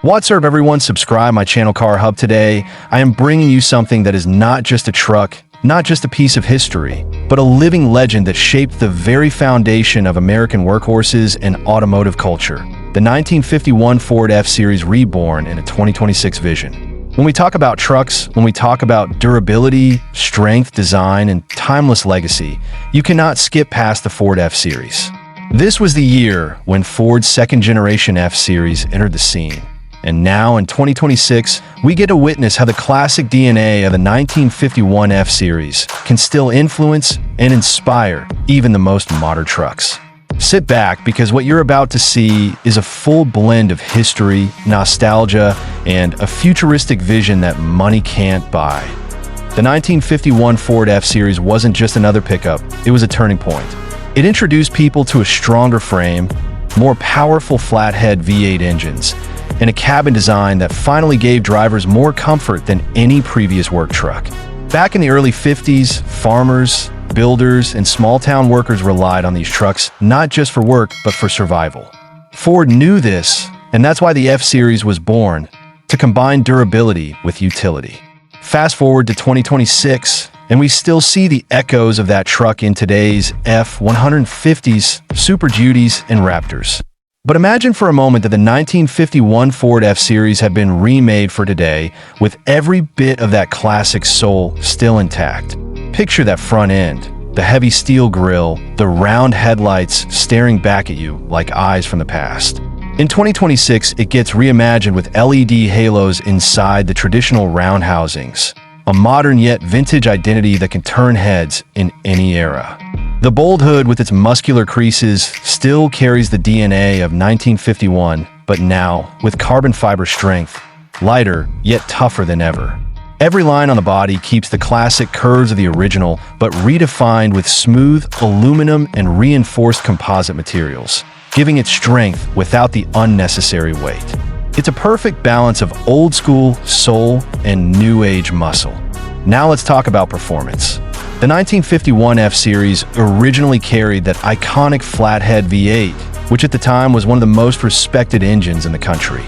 What's up, everyone? Subscribe my channel Car Hub. Today, I am bringing you something that is not just a truck, not just a piece of history, but a living legend that shaped the very foundation of American workhorses and automotive culture. The 1951 Ford F-Series reborn in a 2026 vision. When we talk about trucks, when we talk about durability, strength, design, and timeless legacy, you cannot skip past the Ford F-Series. This was the year when Ford's second-generation F-Series entered the scene. And now, in 2026, we get to witness how the classic DNA of the 1951 F-Series can still influence and inspire even the most modern trucks. Sit back, because what you're about to see is a full blend of history, nostalgia, and a futuristic vision that money can't buy. The 1951 Ford F-Series wasn't just another pickup, it was a turning point. It introduced people to a stronger frame, more powerful flathead V8 engines, and a cabin design that finally gave drivers more comfort than any previous work truck. Back in the early 50s, farmers, builders, and small-town workers relied on these trucks not just for work, but for survival. Ford knew this, and that's why the F-Series was born, to combine durability with utility. Fast forward to 2026, and we still see the echoes of that truck in today's F-150s, Super Duties, and Raptors. But imagine for a moment that the 1951 Ford F-Series had been remade for today, with every bit of that classic soul still intact. Picture that front end, the heavy steel grille, the round headlights staring back at you like eyes from the past. In 2026, it gets reimagined with LED halos inside the traditional round housings, a modern yet vintage identity that can turn heads in any era. The bold hood with its muscular creases still carries the DNA of 1951, but now with carbon fiber strength, lighter yet tougher than ever. Every line on the body keeps the classic curves of the original, but redefined with smooth aluminum and reinforced composite materials, giving it strength without the unnecessary weight. It's a perfect balance of old school soul and new age muscle. Now let's talk about performance. The 1951 F-Series originally carried that iconic flathead V8, which at the time was one of the most respected engines in the country.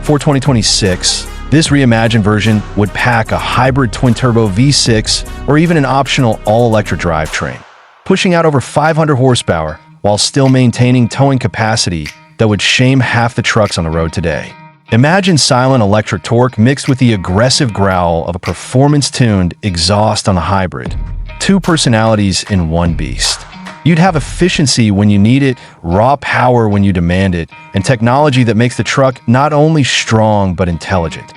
For 2026, this reimagined version would pack a hybrid twin-turbo V6 or even an optional all-electric drivetrain, pushing out over 500 horsepower while still maintaining towing capacity that would shame half the trucks on the road today. Imagine silent electric torque mixed with the aggressive growl of a performance-tuned exhaust on the hybrid. Two personalities in one beast. You'd have efficiency when you need it, raw power when you demand it, and technology that makes the truck not only strong but intelligent.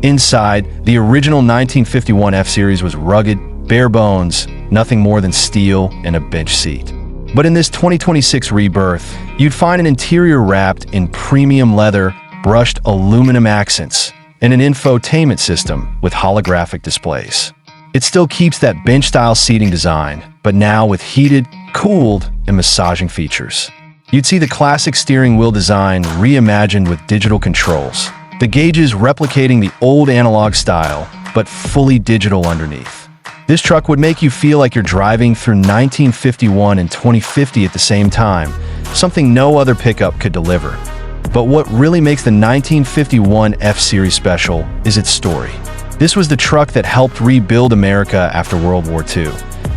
Inside, the original 1951 F-Series was rugged, bare bones, nothing more than steel and a bench seat. But in this 2026 rebirth, you'd find an interior wrapped in premium leather, brushed aluminum accents, and an infotainment system with holographic displays. It still keeps that bench-style seating design, but now with heated, cooled, and massaging features. You'd see the classic steering wheel design reimagined with digital controls, the gauges replicating the old analog style, but fully digital underneath. This truck would make you feel like you're driving through 1951 and 2050 at the same time, something no other pickup could deliver. But what really makes the 1951 F-Series special is its story. This was the truck that helped rebuild America after World War II.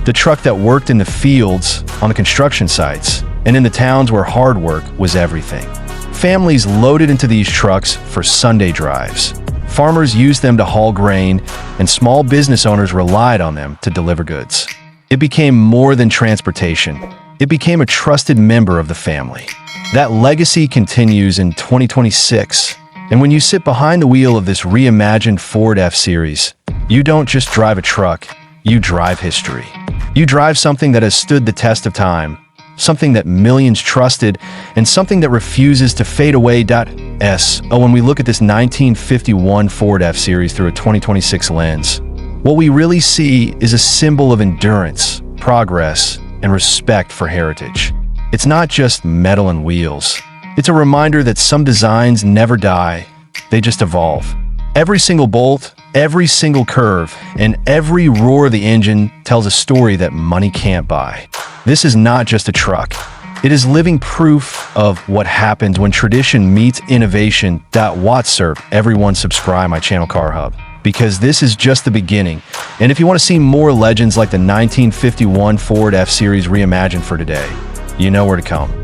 The truck that worked in the fields, on the construction sites, and in the towns where hard work was everything. Families loaded into these trucks for Sunday drives. Farmers used them to haul grain, and small business owners relied on them to deliver goods. It became more than transportation. It became a trusted member of the family. That legacy continues in 2026. And when you sit behind the wheel of this reimagined Ford F-Series, you don't just drive a truck, you drive history. You drive something that has stood the test of time, something that millions trusted, and something that refuses to fade away. When we look at this 1951 Ford F-Series through a 2026 lens, what we really see is a symbol of endurance, progress, and respect for heritage. It's not just metal and wheels. It's a reminder that some designs never die, they just evolve. Every single bolt, every single curve, and every roar of the engine tells a story that money can't buy. This is not just a truck. It is living proof of what happens when tradition meets innovation. Sir, everyone subscribe my channel Car Hub, because this is just the beginning. And if you want to see more legends like the 1951 Ford F-Series reimagined for today, you know where to come.